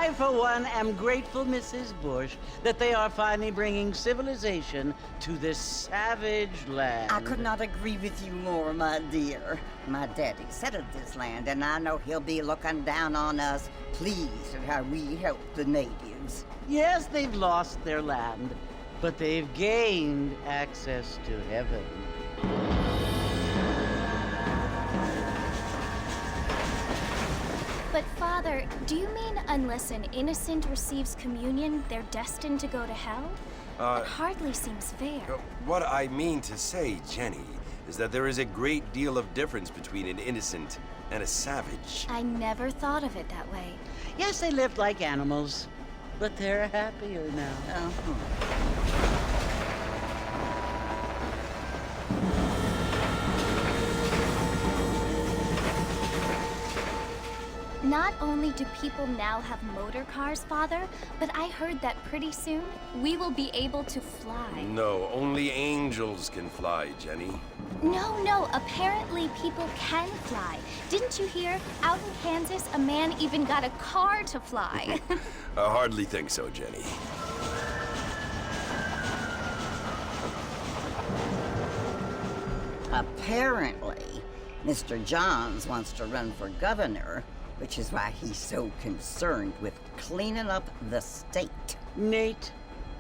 I, for one, am grateful, Mrs. Bush, that they are finally bringing civilization to this savage land. I could not agree with you more, my dear. My daddy settled this land, and I know he'll be looking down on us, pleased at how we help the natives. Yes, they've lost their land, but they've gained access to heaven. But Father, do you mean unless an innocent receives communion, they're destined to go to hell? It hardly seems fair. What I mean to say, Jenny, is that there is a great deal of difference between an innocent and a savage. I never thought of it that way. Yes, they lived like animals, but they're happier now. Not only do people now have motor cars, Father, but I heard that pretty soon we will be able to fly. No, only angels can fly, Jenny. No, apparently people can fly. Didn't you hear? Out in Kansas, a man even got a car to fly. I hardly think so, Jenny. Apparently, Mr. Johns wants to run for governor, which is why he's so concerned with cleaning up the state. Nate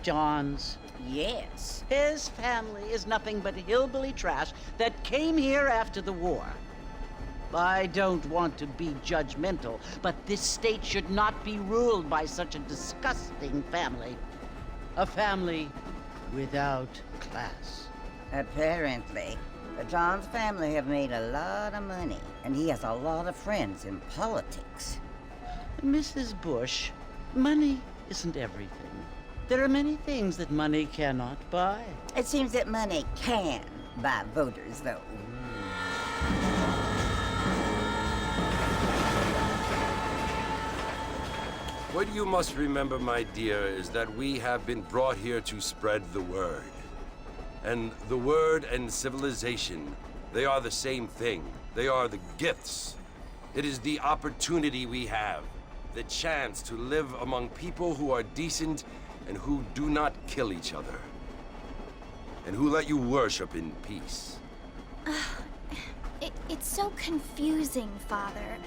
Johns. Yes. His family is nothing but hillbilly trash that came here after the war. I don't want to be judgmental, but this state should not be ruled by such a disgusting family. A family without class. Apparently. The Johns family have made a lot of money, and he has a lot of friends in politics. Mrs. Bush, money isn't everything. There are many things that money cannot buy. It seems that money can buy voters, though. What you must remember, my dear, is that we have been brought here to spread the word. And the word and civilization, they are the same thing. They are the gifts. It is the opportunity we have, the chance to live among people who are decent and who do not kill each other, and who let you worship in peace. It's so confusing, Father.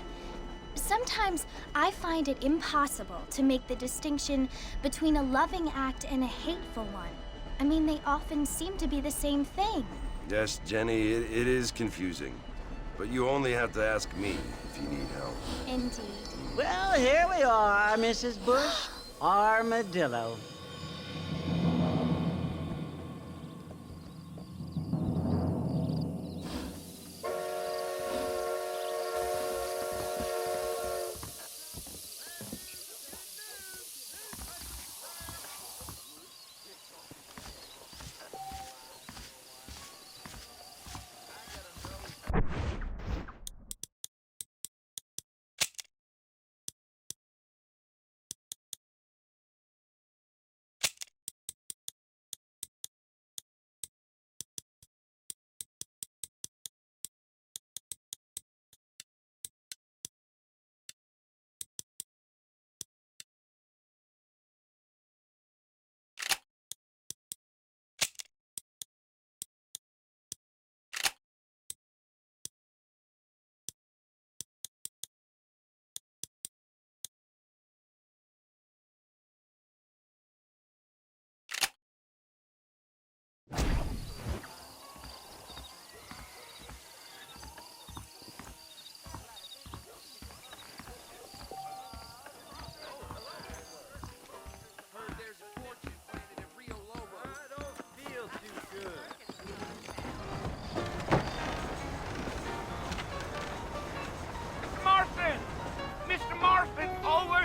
Sometimes I find it impossible to make the distinction between a loving act and a hateful one. I mean, they often seem to be the same thing. Yes, Jenny, it is confusing. But you only have to ask me if you need help. Indeed. Well, here we are, Mrs. Bush. Armadillo.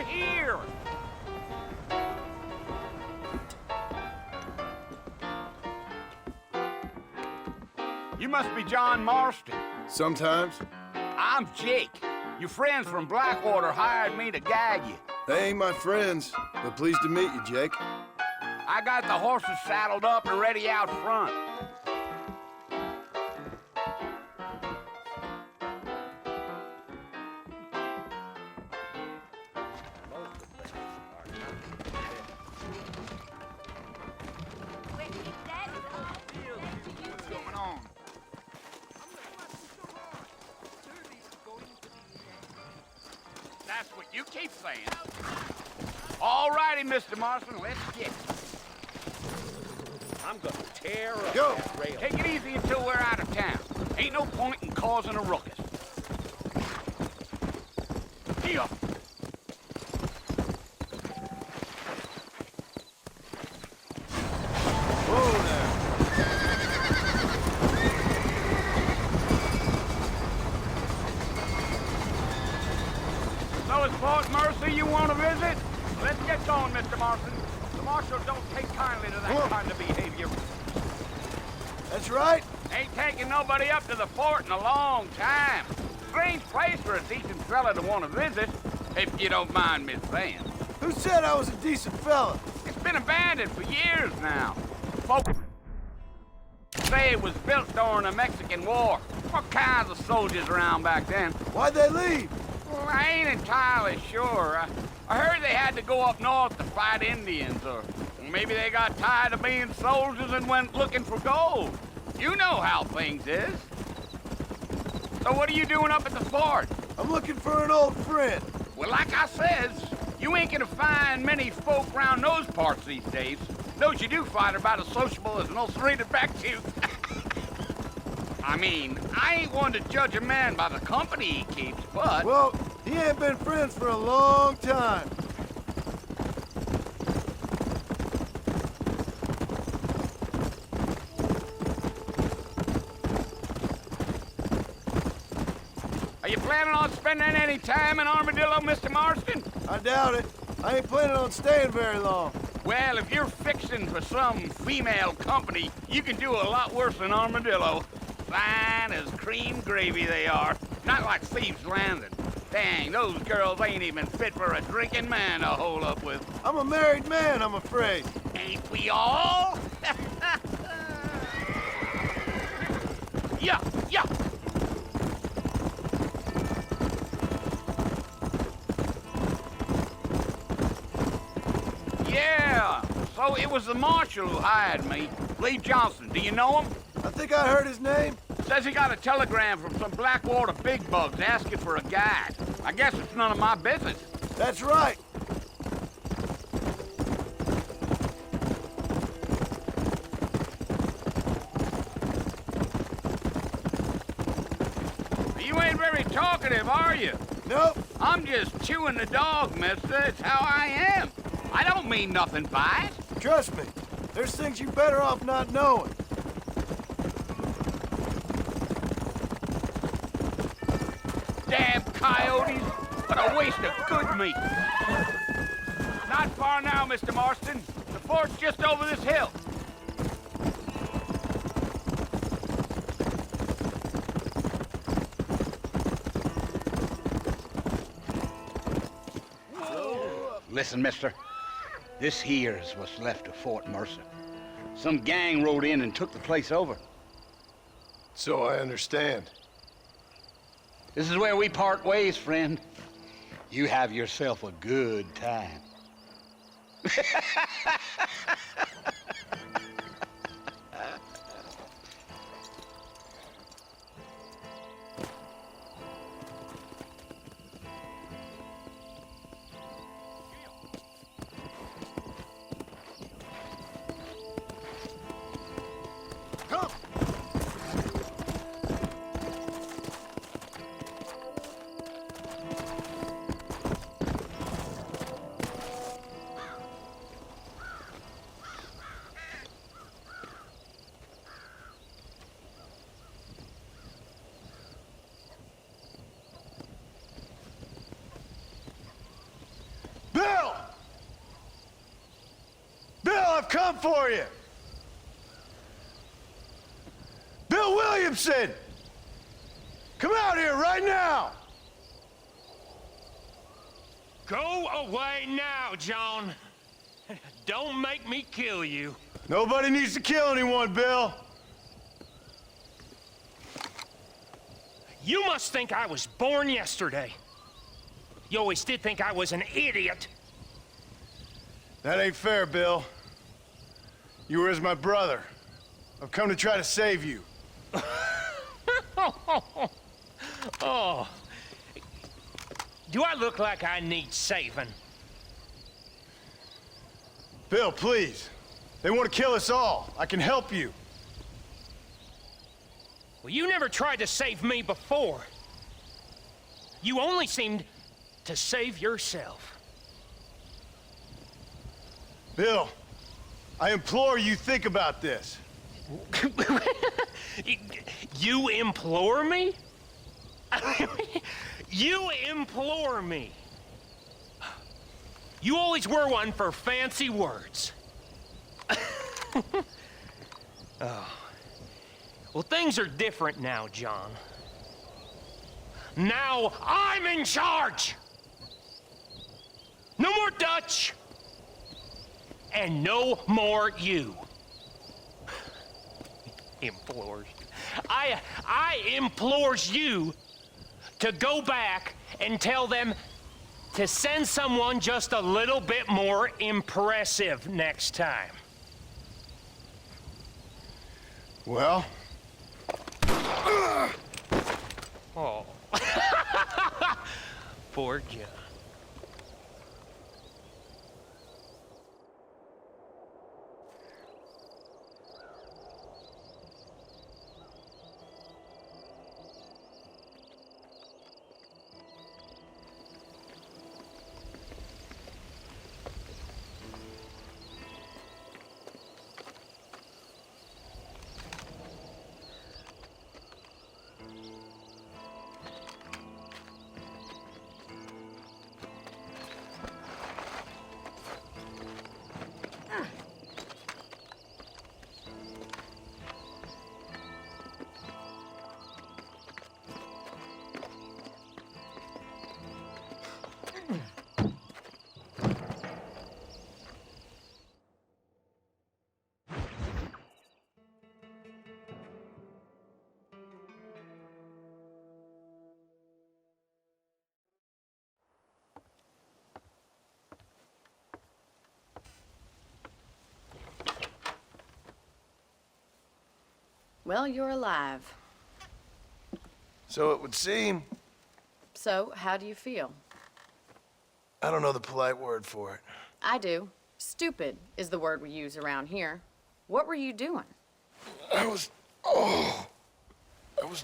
Here! You must be John Marston. Sometimes. I'm Jake. Your friends from Blackwater hired me to guide you. They ain't my friends, but pleased to meet you, Jake. I got the horses saddled up and ready out front. You keep saying. All righty, Mr. Marston, let's get it. I'm gonna tear up Go. that rail. Take it easy until we're out of town. Ain't no point in causing a ruckus. Here. Whoa there. So it's Fort Mercy you want to visit? Let's get going, Mr. Marston. The marshal don't take kindly to that Whoa. kind of behavior. That's right. Ain't taking nobody up to the fort in a long time. Strange place for a decent fella to want to visit, if you don't mind me saying. Who said I was a decent fella? It's been abandoned for years now. Folks say it was built during the Mexican War. What kinds of soldiers around back then? Why'd they leave? Well, I ain't entirely sure. I heard they had to go up north to fight Indians, or maybe they got tired of being soldiers and went looking for gold. You know how things is. So what are you doing up at the fort? I'm looking for an old friend. Well, like I says, you ain't gonna find many folk around those parts these days. Those you do find are about as sociable as an ulcerated back tooth. I mean, I ain't one to judge a man by the company he keeps, but... Well, he ain't been friends for a long time. Are you planning on spending any time in Armadillo, Mr. Marston? I doubt it. I ain't planning on staying very long. Well, if you're fixing for some female company, you can do a lot worse than Armadillo. Fine as cream gravy they are. Not like Thieves' Landing. Dang, those girls ain't even fit for a drinking man to hole up with. I'm a married man, I'm afraid. Ain't we all? Yeah, yeah. Yeah, so it was the marshal who hired me. Lee Johnson, do you know him? I think I heard his name. Says he got a telegram from some Blackwater big bugs asking for a guide. I guess it's none of my business. That's right. You ain't very talkative, are you? Nope. I'm just chewing the dog, mister. It's how I am. I don't mean nothing by it. Trust me. There's things you're better off not knowing. Damn coyotes. What a waste of good meat. Not far now, Mr. Marston. The fort's just over this hill. Listen, mister. This here is what's left of Fort Mercer. Some gang rode in and took the place over. So I understand. This is where we part ways, friend. You have yourself a good time. Come. Bill! Bill, I've come for you! Bill Williamson! Come out here right now! Go away now, John. Don't make me kill you. Nobody needs to kill anyone, Bill. You must think I was born yesterday. You always did think I was an idiot. That ain't fair, Bill. You were as my brother. I've come to try to save you. Oh. Do I look like I need saving? Bill, please. They want to kill us all. I can help you. Well, you never tried to save me before. You only seemed to save yourself. Bill, I implore you think about this. You implore me? You implore me. You always were one for fancy words. Oh. Well, things are different now, John. Now I'm in charge! No more Dutch! And no more you. Implores. I implores you to go back and tell them to send someone just a little bit more impressive next time. Well? Oh. Poor John. Well, you're alive. So it would seem. So, how do you feel? I don't know the polite word for it. I do. Stupid is the word we use around here. What were you doing? I was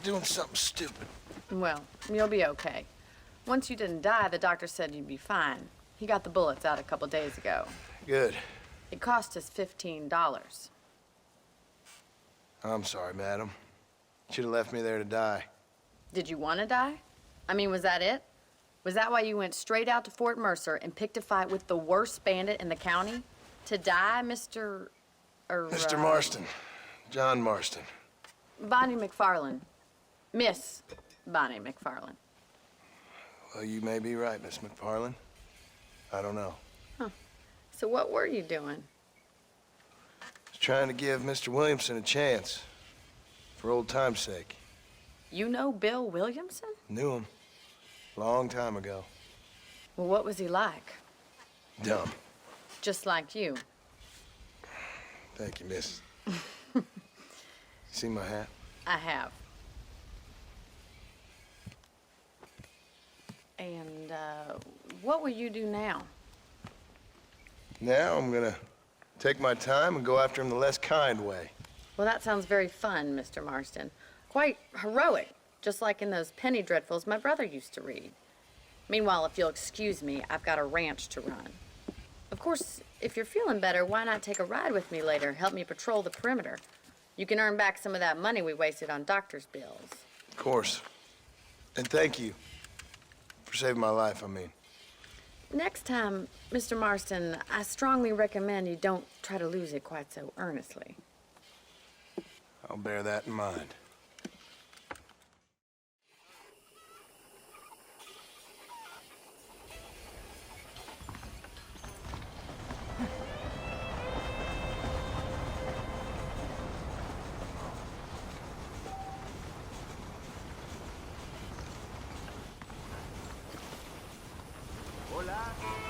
doing something stupid. Well, you'll be okay. Once you didn't die, the doctor said you'd be fine. He got the bullets out a couple days ago. Good. It cost us $15. I'm sorry, madam. Should have left me there to die. Did you want to die? I mean, was that it? Was that why you went straight out to Fort Mercer and picked a fight with the worst bandit in the county? To die, Mr. Mr. Marston. John Marston. Bonnie McFarland. Miss Bonnie McFarland. Well, you may be right, Miss McFarland. I don't know. So what were you doing? Just trying to give Mr. Williamson a chance. For old time's sake. You know Bill Williamson? Knew him. Long time ago. Well, what was he like? Dumb. Just like you. Thank you, miss. See my hat? I have. And, what will you do now? Now I'm gonna take my time and go after him the less kind way. Well, that sounds very fun, Mr. Marston. Quite heroic, just like in those penny dreadfuls my brother used to read. Meanwhile, if you'll excuse me, I've got a ranch to run. Of course, if you're feeling better, why not take a ride with me later? Help me patrol the perimeter. You can earn back some of that money we wasted on doctor's bills. Of course. And thank you for saving my life, I mean. Next time, Mr. Marston, I strongly recommend you don't try to lose it quite so earnestly. I'll bear that in mind. Hola.